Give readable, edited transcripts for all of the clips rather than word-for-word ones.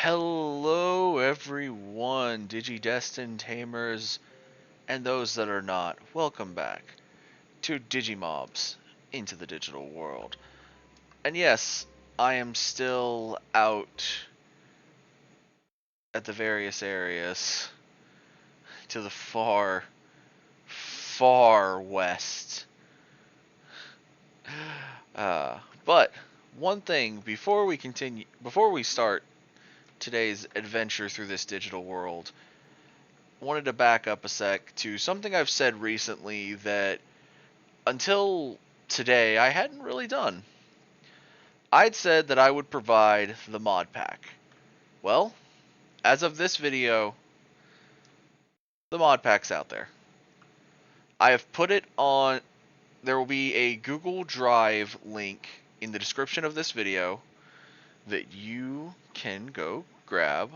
Hello, everyone, Digi-destined Tamers, and those that are not. Welcome back to Digimobs into the digital world. And yes, I am still out at the various areas to the far, far west. But one thing before we start today's adventure through this digital world, wanted to back up a sec to something I've said recently that until today I hadn't really done. I'd said that I would provide the mod pack. Well, as of this video, the mod pack's out there. I have put it on. There will be a Google Drive link in the description of this video that you can go grab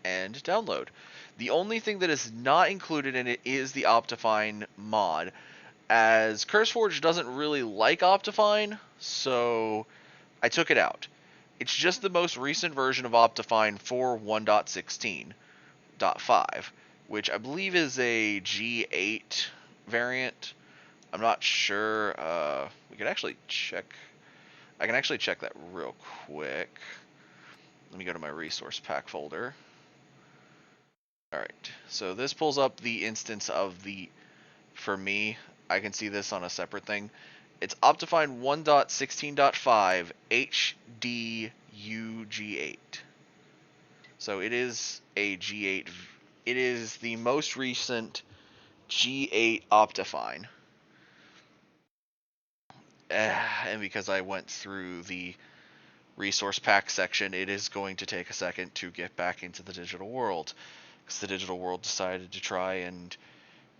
and download. The only thing that is not included in it is the Optifine mod, as CurseForge doesn't really like Optifine, so I took it out. It's just the most recent version of Optifine for 1.16.5, which I believe is a G8 variant. I'm not sure. We could actually check. I can actually check that real quick. Let me go to my resource pack folder. Alright, so this pulls up the instance of the, for me, I can see this on a separate thing. It's Optifine 1.16.5 HDUG8. So it is a G8. It is the most recent G8 Optifine. And because I went through the resource pack section, it is going to take a second to get back into the digital world, because the digital world decided to try and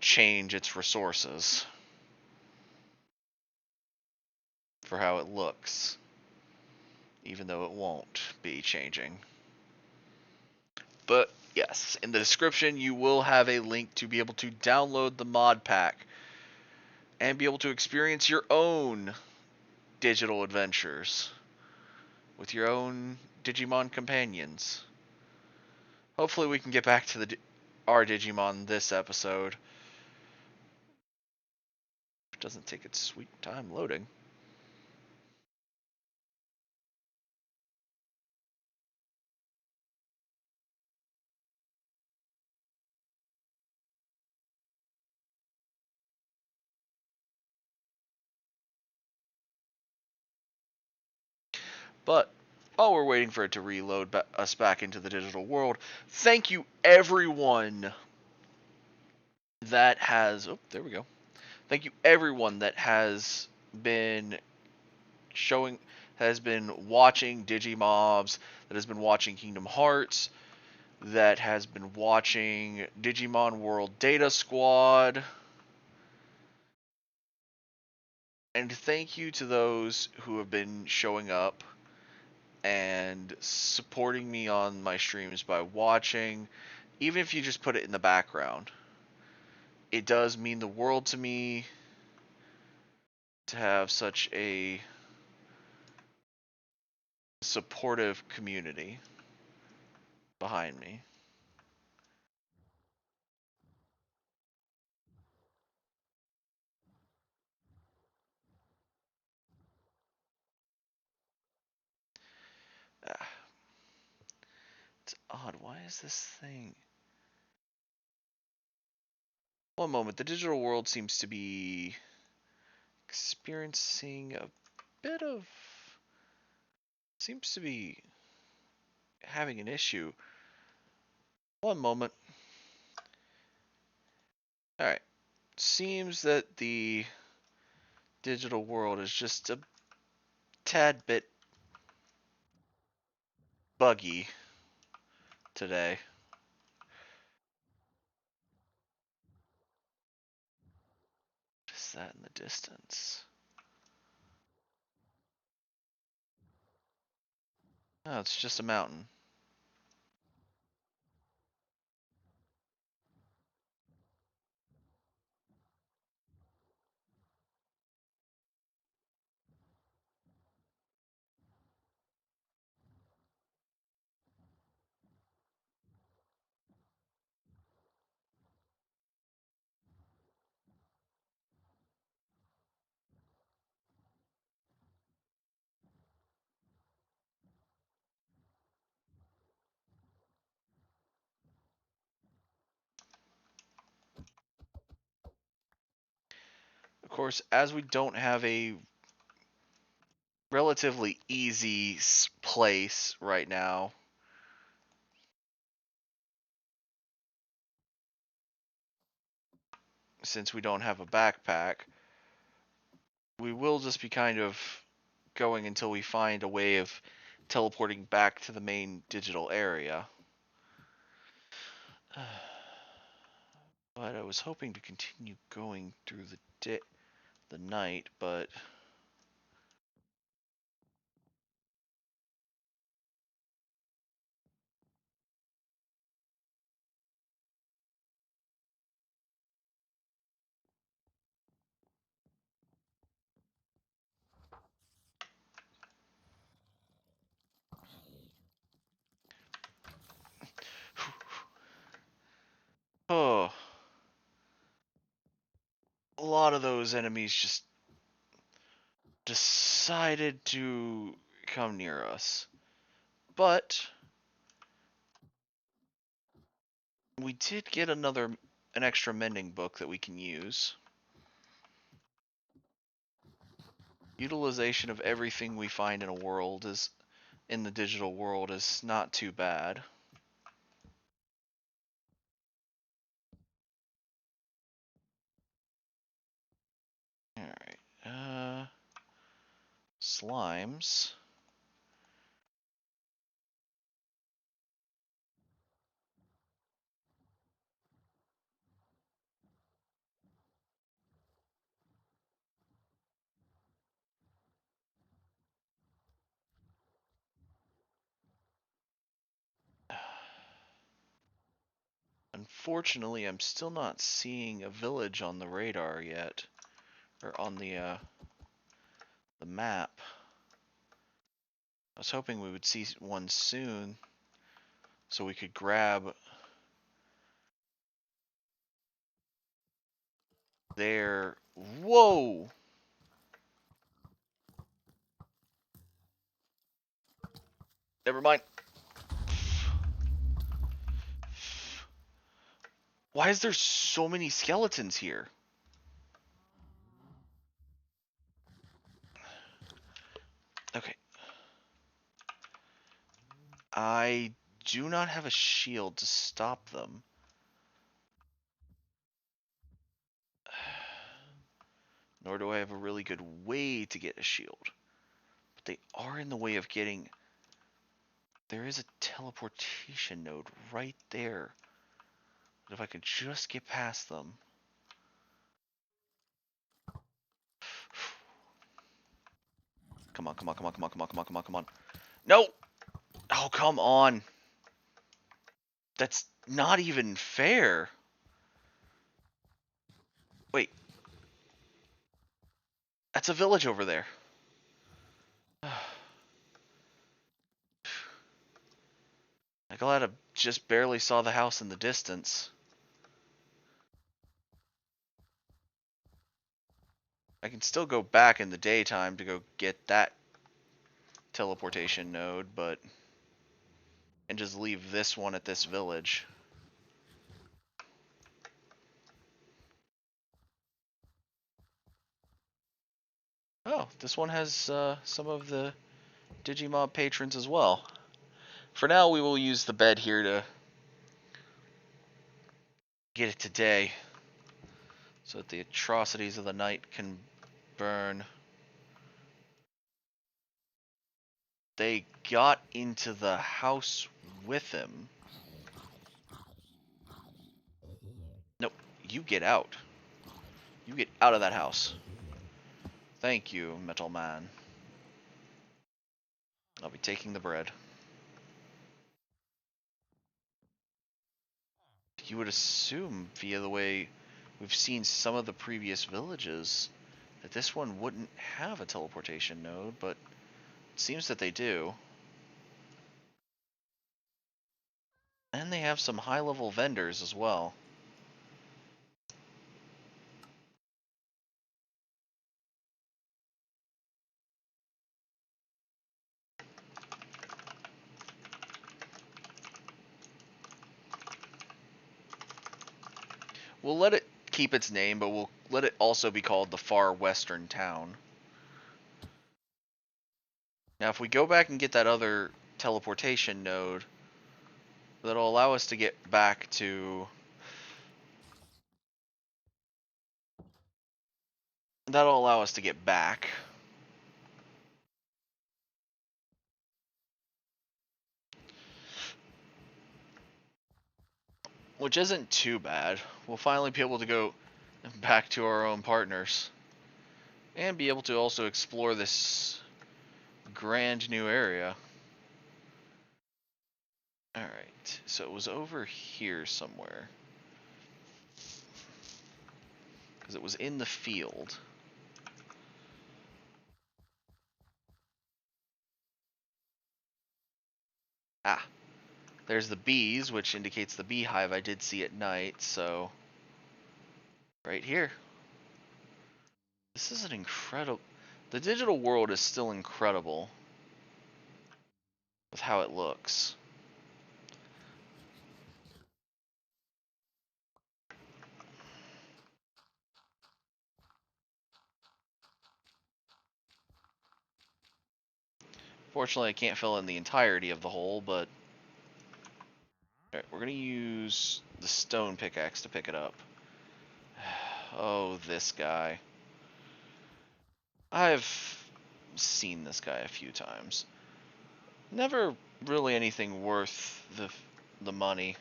change its resources for how it looks, even though it won't be changing. But yes, in the description you will have a link to be able to download the mod pack and be able to experience your own digital adventures with your own Digimon companions. Hopefully we can get back to our Digimon this episode. It doesn't take its sweet time loading. But while we're waiting for it to reload us back into the digital world, thank you everyone that has... Oh, there we go. Thank you everyone that has been watching Digimobs, that has been watching Kingdom Hearts, that has been watching Digimon World Data Squad. And thank you to those who have been showing up and supporting me on my streams by watching, even if you just put it in the background. It does mean the world to me to have such a supportive community behind me. Ah, it's odd. Why is this thing... One moment. The digital world seems to be experiencing a bit of... Seems to be having an issue. One moment. Alright. Seems that the digital world is just a tad bit buggy today. What is that in the distance? Oh, it's just a mountain. course, as we don't have a relatively easy place right now, since we don't have a backpack, we will just be kind of going until we find a way of teleporting back to the main digital area. But I was hoping to continue going through the night, but oh, a lot of those enemies just decided to come near us. But we did get an extra mending book that we can use. Utilization of everything we find in in the digital world is not too bad. Alright. Slimes. Unfortunately, I'm still not seeing a village on the radar yet, or on the map. I was hoping we would see one soon, so we could grab their... Whoa! Never mind. Why is there so many skeletons here? Okay. I do not have a shield to stop them. Nor do I have a really good way to get a shield. But they are in the way of getting... There is a teleportation node right there. But if I could just get past them... Come on, come on, come on, come on, come on, come on, come on, come on. No! Oh, come on. That's not even fair. Wait. That's a village over there. I'm glad I just barely saw the house in the distance. I can still go back in the daytime to go get that teleportation node, but... And just leave this one at this village. Oh, this one has some of the Digimob patrons as well. For now, we will use the bed here to get it today, so that the atrocities of the night can burn. They got into the house with him. Nope, you get out. You get out of that house. Thank you, Metal Man. I'll be taking the bread. You would assume, via the way we've seen some of the previous villages, that this one wouldn't have a teleportation node, but it seems that they do. And they have some high-level vendors as well. We'll let it keep its name, but we'll let it also be called the far western town. Now, if we go back and get that other teleportation node, that'll allow us to get back to... That'll allow us to get back. Which isn't too bad. We'll finally be able to go back to our own partners. And be able to also explore this grand new area. Alright, so it was over here somewhere. Because it was in the field. Ah, there's the bees, which indicates the beehive I did see at night, so... Right here. This is an incredible... The digital world is still incredible with how it looks. Fortunately, I can't fill in the entirety of the hole, but... Alright, we're gonna use the stone pickaxe to pick it up. Oh, this guy. I've seen this guy a few times. Never really anything worth the money.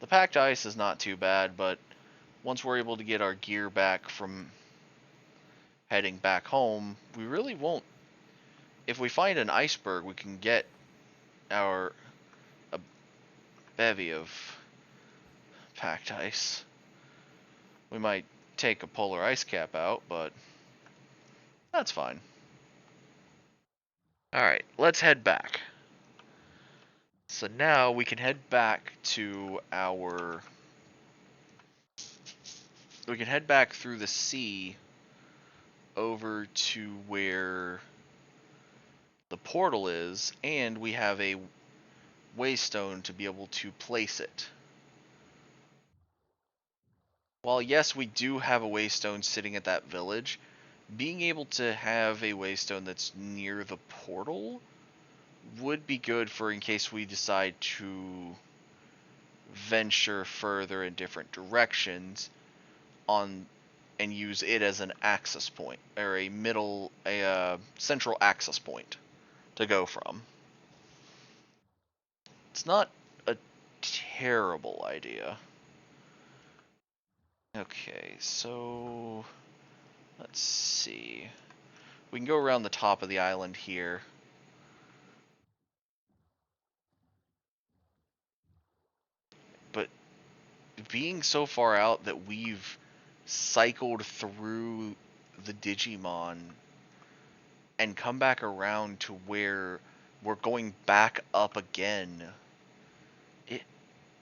The packed ice is not too bad, but once we're able to get our gear back from heading back home, we really won't. If we find an iceberg, we can get a bevy of packed ice. We might take a polar ice cap out, but that's fine. Alright, let's head back. So now we can head back to our... We can head back through the sea over to where the portal is, and we have a Waystone to be able to place it. While yes, we do have a Waystone sitting at that village, being able to have a Waystone that's near the portal would be good for in case we decide to venture further in different directions on and use it as an access point or a central access point to go from. It's not a terrible idea. Okay, so let's see. We can go around the top of the island here. But being so far out that we've cycled through the Digimon and come back around to where we're going back up again,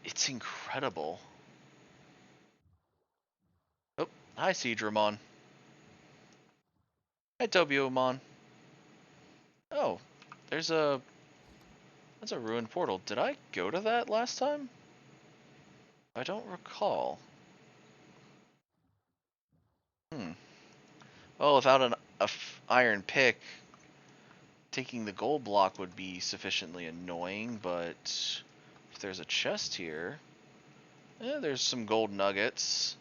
it's incredible. Oh, hi Seedramon. Hi Tobiomon. Oh, that's a ruined portal. Did I go to that last time? I don't recall. Well, without an iron pick, taking the gold block would be sufficiently annoying, but if there's a chest here, there's some gold nuggets,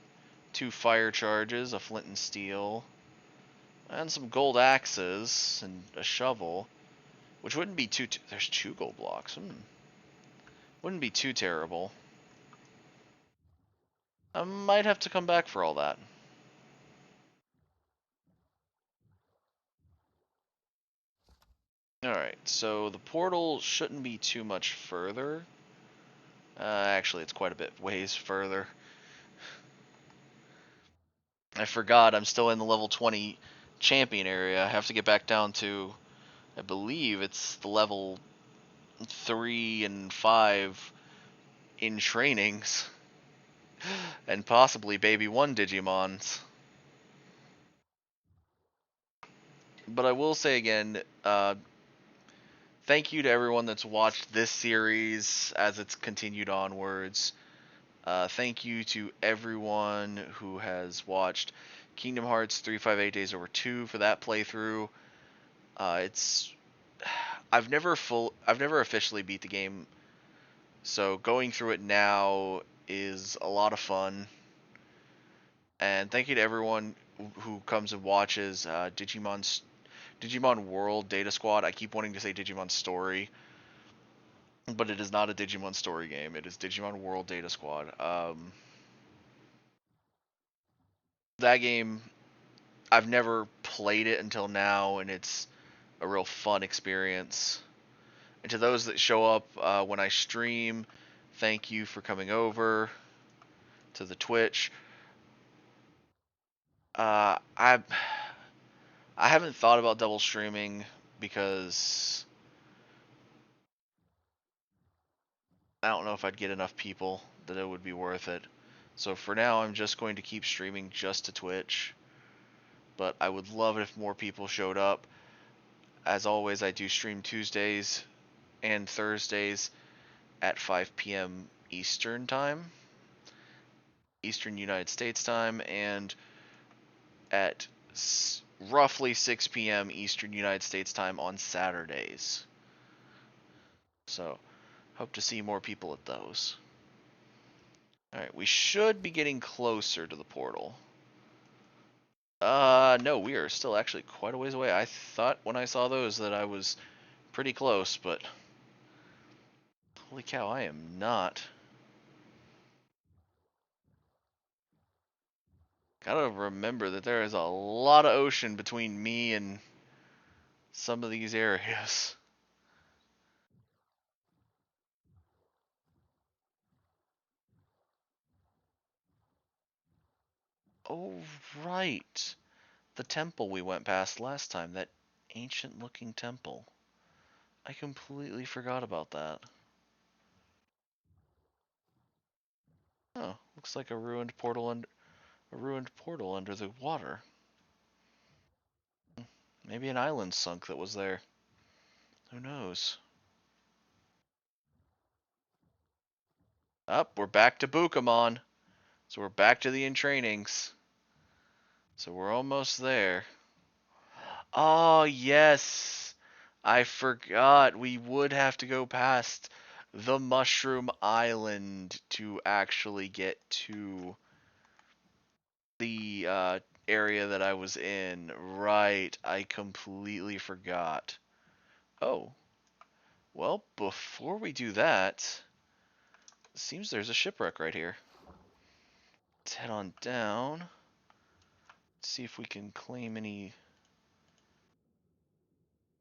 2 fire charges, a flint and steel, and some gold axes, and a shovel, which wouldn't be too... There's 2 gold blocks. Wouldn't be too terrible. I might have to come back for all that. Alright, so the portal shouldn't be too much further. Actually, it's quite a bit ways further. I forgot I'm still in the level 20 champion area. I have to get back down to, I believe it's the level 3 and 5 in trainings. And possibly baby 1 Digimons. But I will say again, thank you to everyone that's watched this series as it's continued onwards. Thank you to everyone who has watched Kingdom Hearts 358 Days Over 2 for that playthrough. It's I've never officially beat the game, so going through it now is a lot of fun. And thank you to everyone who comes and watches Digimon World Data Squad. I keep wanting to say Digimon Story, but it is not a Digimon Story game. It is Digimon World Data Squad. That game, I've never played it until now, and it's a real fun experience. And to those that show up when I stream, thank you for coming over to the Twitch. Uh, I I haven't thought about double streaming because I don't know if I'd get enough people that it would be worth it. So for now, I'm just going to keep streaming just to Twitch. But I would love it if more people showed up. As always, I do stream Tuesdays and Thursdays at 5 p.m. Eastern time, Eastern United States time, and at roughly 6 p.m. Eastern United States time on Saturdays. So, hope to see more people at those. Alright, we should be getting closer to the portal. No, we are still actually quite a ways away. I thought when I saw those that I was pretty close, but holy cow, I am not. Gotta remember that there is a lot of ocean between me and some of these areas. Oh, right. The temple we went past last time, that ancient looking temple. I completely forgot about that. Oh, looks like a ruined portal under the water. Maybe an island sunk that was there. Who knows? Up, we're back to Bukamon. So we're back to the entrainings. So we're almost there. Oh, yes. I forgot. We would have to go past the Mushroom Island to actually get to the area that I was in. Right. I completely forgot. Oh. Well, before we do that, it seems there's a shipwreck right here. Let's head on down. See if we can claim any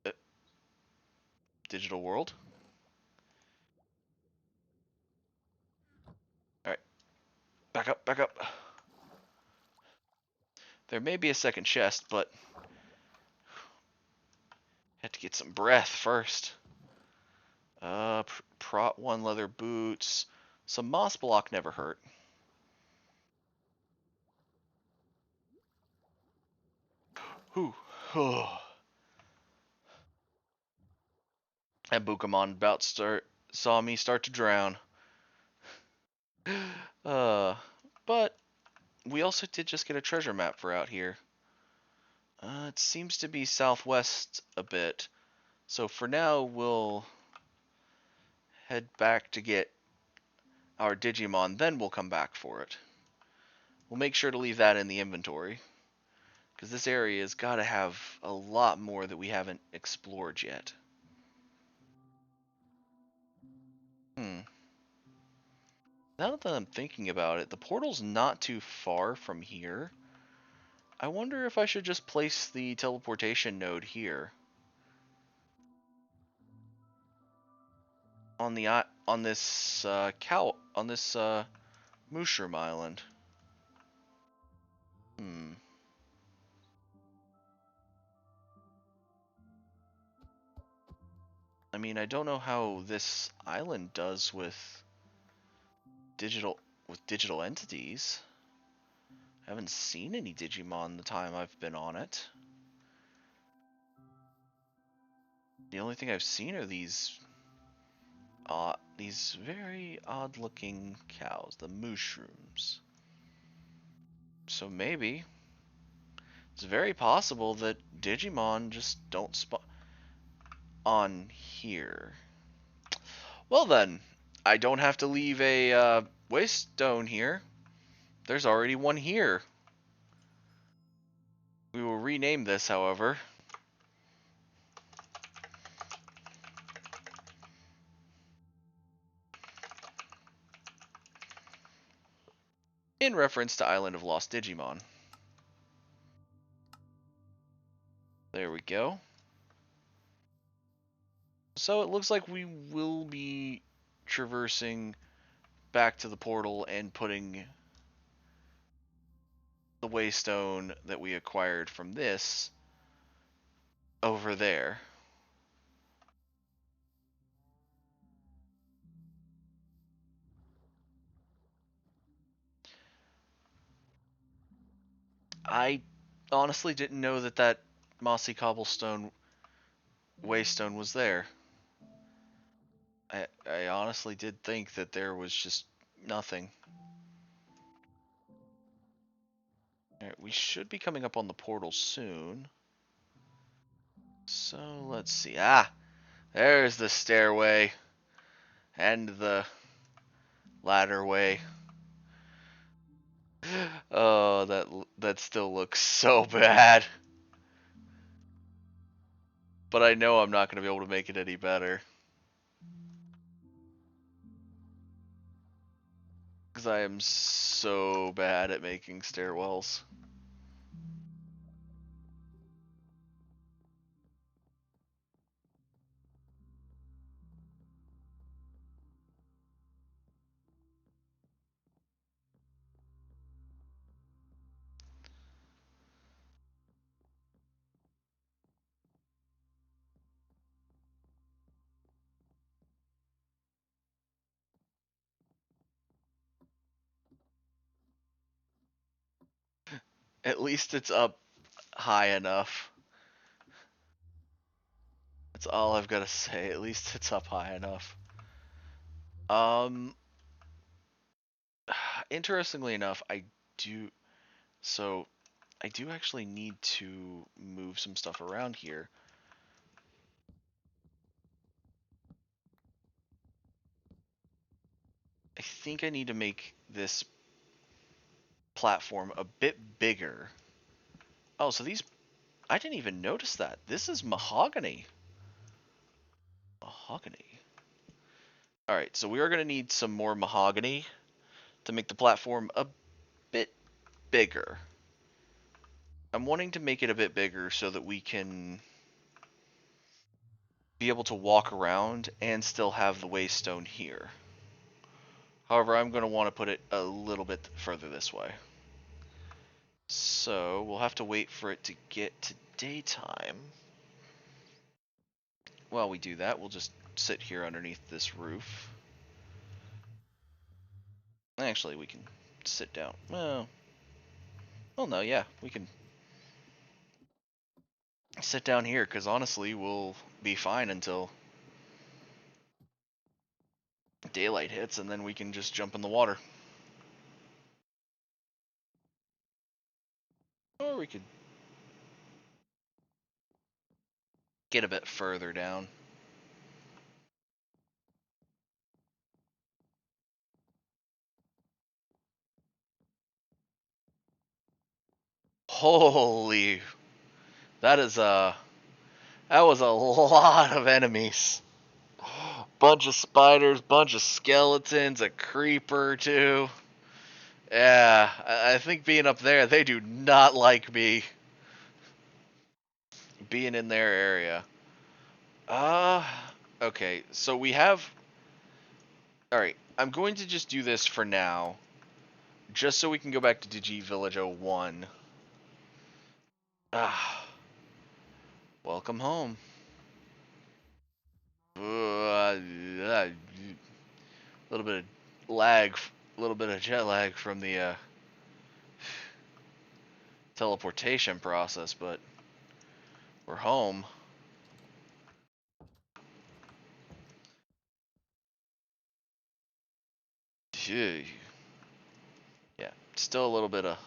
uh, digital world. Alright, back up, back up. There may be a second chest, but have to get some breath first. Prot 1 leather boots. Some moss block never hurt. Whew. That Bukamon about saw me start to drown. Uh, but we also did just get a treasure map for out here. It seems to be southwest a bit. So for now, we'll head back to get our Digimon, then we'll come back for it. We'll make sure to leave that in the inventory, because this area has got to have a lot more that we haven't explored yet. Hmm. Now that I'm thinking about it, the portal's not too far from here. I wonder if I should just place the teleportation node here. On the on this Mushroom Island. Hmm. I mean, I don't know how this island does digital digital entities. I haven't seen any Digimon the time I've been on it. The only thing I've seen are these these very odd-looking cows, the mushrooms. So maybe it's very possible that Digimon just don't spawn on here. Well then, I don't have to leave a Waystone here. There's already one here. We will rename this, however. In reference to Island of Lost Digimon. There we go. So it looks like we will be traversing back to the portal and putting the Waystone that we acquired from this over there. I honestly didn't know that that mossy cobblestone Waystone was there. I honestly did think that there was just nothing. Alright, we should be coming up on the portal soon. So let's see. Ah, there's the stairway and the ladderway. Oh, that still looks so bad. But I know I'm not going to be able to make it any better. Because I am so bad at making stairwells. At least it's up high enough. That's all I've got to say. At least it's up high enough. Um, Interestingly enough, do so I do actually need to move some stuff around here. I think I need to make this platform a bit bigger. Oh, so these, I didn't even notice that. This is mahogany. Mahogany. Alright, so we are going to need some more mahogany to make the platform a bit bigger. I'm wanting to make it a bit bigger so that we can be able to walk around and still have the Waystone here. However, I'm going to want to put it a little bit further this way. So, we'll have to wait for it to get to daytime. While we do that, we'll just sit here underneath this roof. Actually, we can sit down. Well, no, yeah, we can sit down here, because honestly, we'll be fine until daylight hits, and then we can just jump in the water. Or we could get a bit further down. Holy, that is that was a lot of enemies. Bunch of spiders, bunch of skeletons, a creeper too. Yeah, I think being up there, they do not like me being in their area. Uh, okay, so we have... Alright, I'm going to just do this for now, just so we can go back to Digi Village 01. Ah, welcome home. A little bit of lag, a little bit of jet lag from the teleportation process, but we're home. Yeah, still a little bit of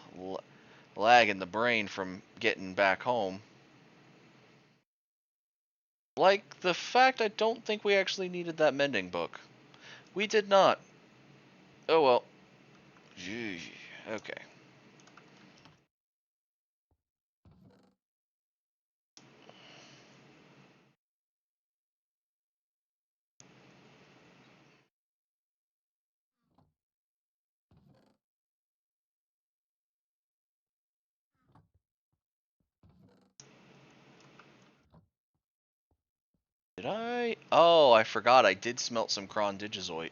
lag in the brain from getting back home. Like the fact I don't think we actually needed that mending book. We did not. Oh well. Okay. Did I? Oh, I forgot I did smelt some Cron Digizoid.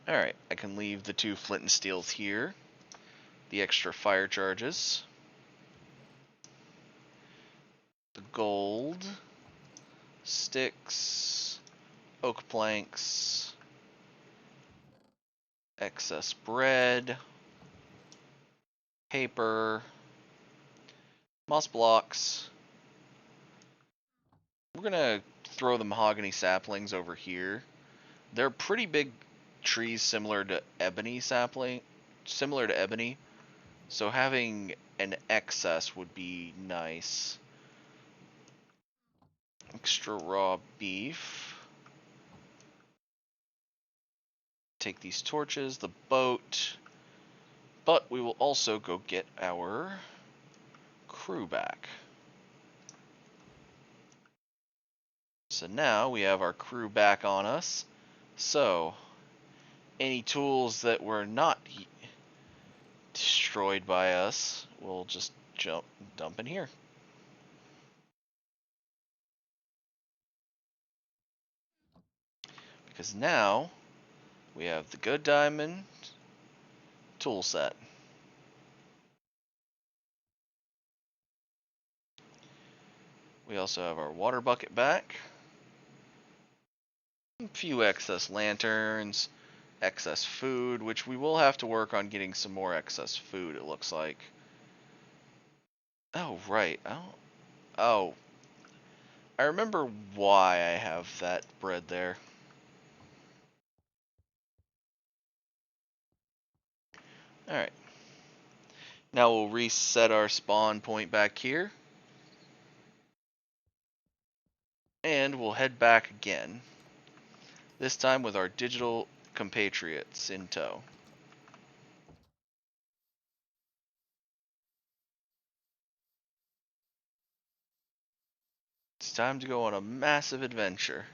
Alright, I can leave the 2 flint and steels here. The extra fire charges. The gold. Sticks. Oak planks. Excess bread. Paper. Moss blocks. We're gonna throw the mahogany saplings over here. They're pretty big trees similar to ebony sapling. Similar to ebony. So having an excess would be nice. Extra raw beef. Take these torches, the boat. But we will also go get our crew back. So now we have our crew back on us. So, any tools that were not destroyed by us, we'll just dump in here. Because now we have the good diamond tool set. We also have our water bucket back. A few excess lanterns, excess food, which we will have to work on getting some more excess food, it looks like. Oh, right. Oh. I remember why I have that bread there. Alright. Now we'll reset our spawn point back here. And we'll head back again. This time with our digital compatriots in tow. It's time to go on a massive adventure.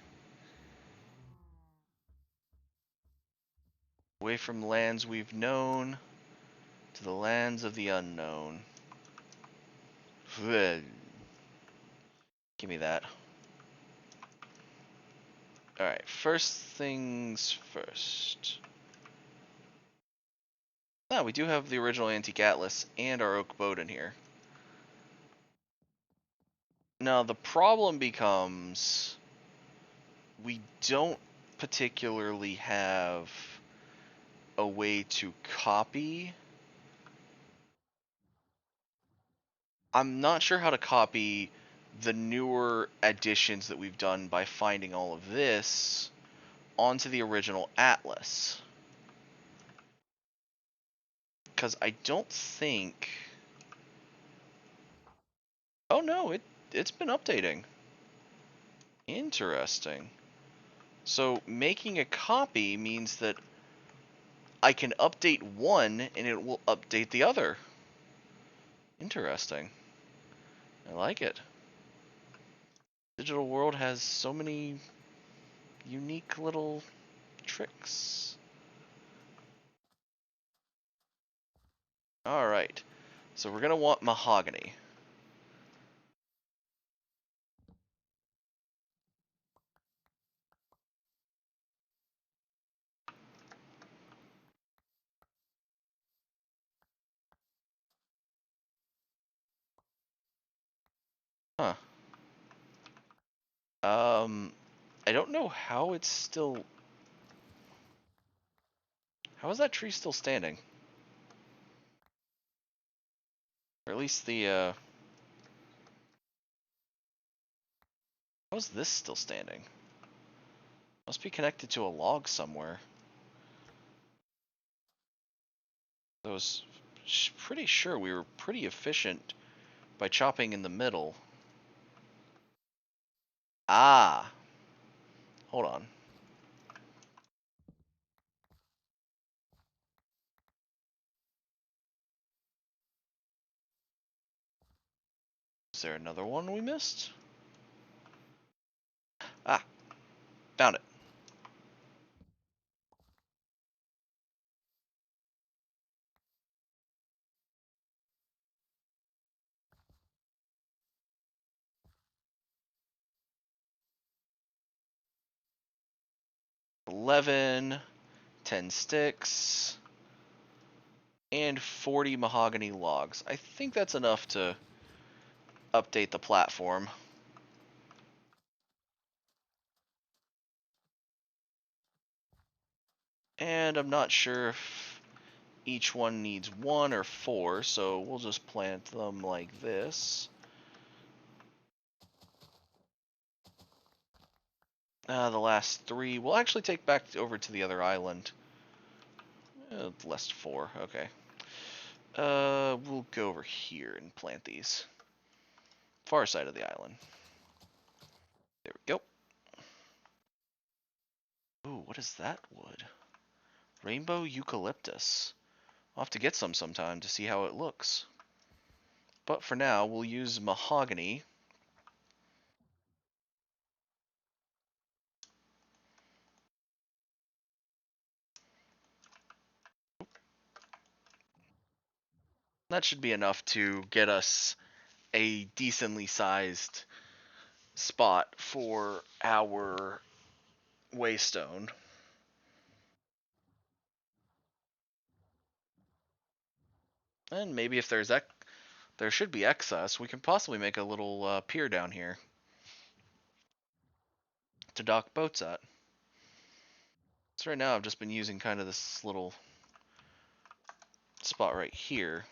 Away from lands we've known to the lands of the unknown. Give me that. Alright, first things first. Now, we do have the original Antique Atlas and our oak boat in here. Now, the problem becomes we don't particularly have a way to copy. I'm not sure how to copy the newer additions that we've done by finding all of this onto the original Atlas. Because I don't think... Oh no, it's been updating. Interesting. So making a copy means that I can update one and it will update the other. Interesting. I like it. Digital world has so many unique little tricks. Alright, so we're going to want mahogany. Huh. I don't know how it's still... How is that tree still standing? Or at least the, How is this still standing? Must be connected to a log somewhere. I was pretty sure we were pretty efficient by chopping in the middle. Ah, hold on. Is there another one we missed? Ah, found it. $11, 10 sticks, and 40 mahogany logs. I think that's enough to update the platform. And I'm not sure if each one needs 1 or 4, so we'll just plant them like this. The last 3 we'll actually take back over to the other island. Less 4, okay. We'll go over here and plant these. Far side of the island. There we go. Ooh, what is that wood? Rainbow eucalyptus. I'll have to get some sometime to see how it looks. But for now, we'll use mahogany. That should be enough to get us a decently sized spot for our Waystone. And maybe if there should be excess, we can possibly make a little pier down here to dock boats at. So right now I've just been using kind of this little spot right here.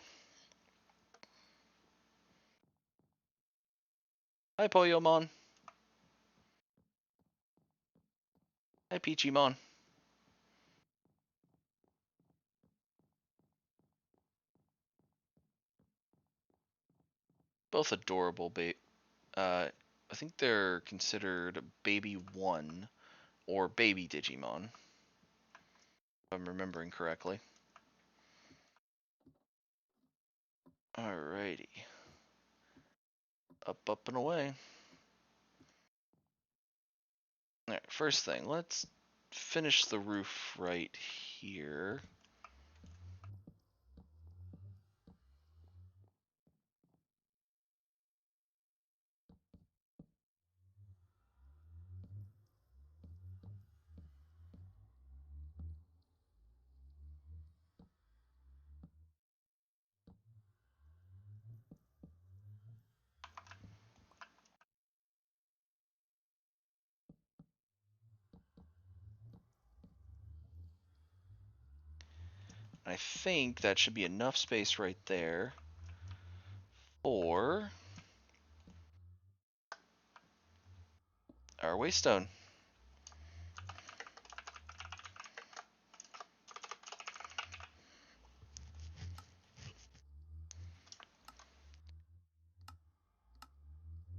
Hi Poyomon. Hi Peachymon. Both adorable I think they're considered baby 1 or baby Digimon, if I'm remembering correctly. Alrighty. Up, up, and away. Alright, first thing, let's finish the roof right here. I think that should be enough space right there for our Waystone.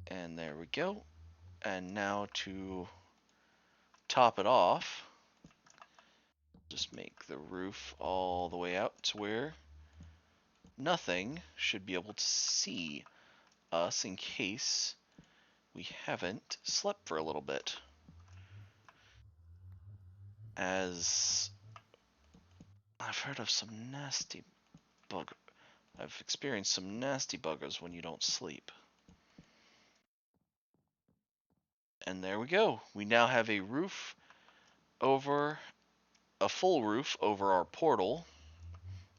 And there we go. And now to top it off, just make the roof all the way out to where nothing should be able to see us in case we haven't slept for a little bit. As I've heard of some nasty I've experienced some nasty buggers when you don't sleep. And there we go. We now have a full roof over our portal.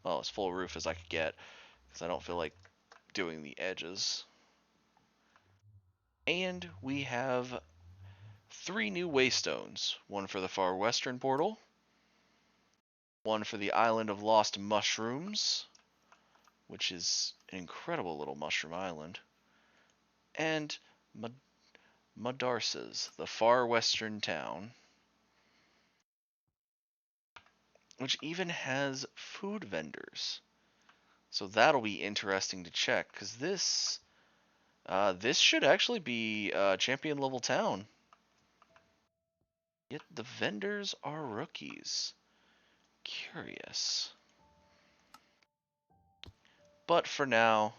Well, as full roof as I could get, because I don't feel like doing the edges. And we have 3 new waystones. One for the far western portal, one for the island of lost mushrooms, which is an incredible little mushroom island, and Madarsa's, the far western town. which even has food vendors. So that'll be interesting to check, because this should actually be a champion level town. Yet the vendors are rookies. Curious. But for now,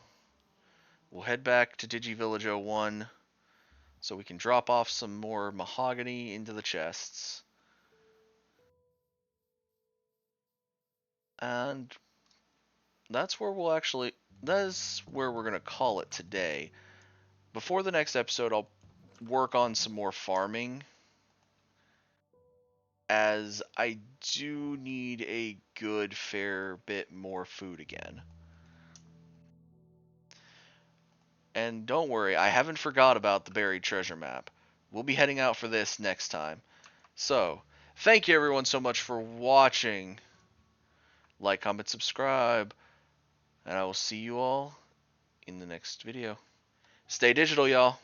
we'll head back to Digivillage 01 so we can drop off some more mahogany into the chests. And that's where that's where we're going to call it today. Before the next episode, I'll work on some more farming, as I do need a good fair bit more food again. And don't worry, I haven't forgot about the buried treasure map. We'll be heading out for this next time. So, thank you everyone so much for watching. Like, comment, subscribe, and I will see you all in the next video. Stay digital, y'all.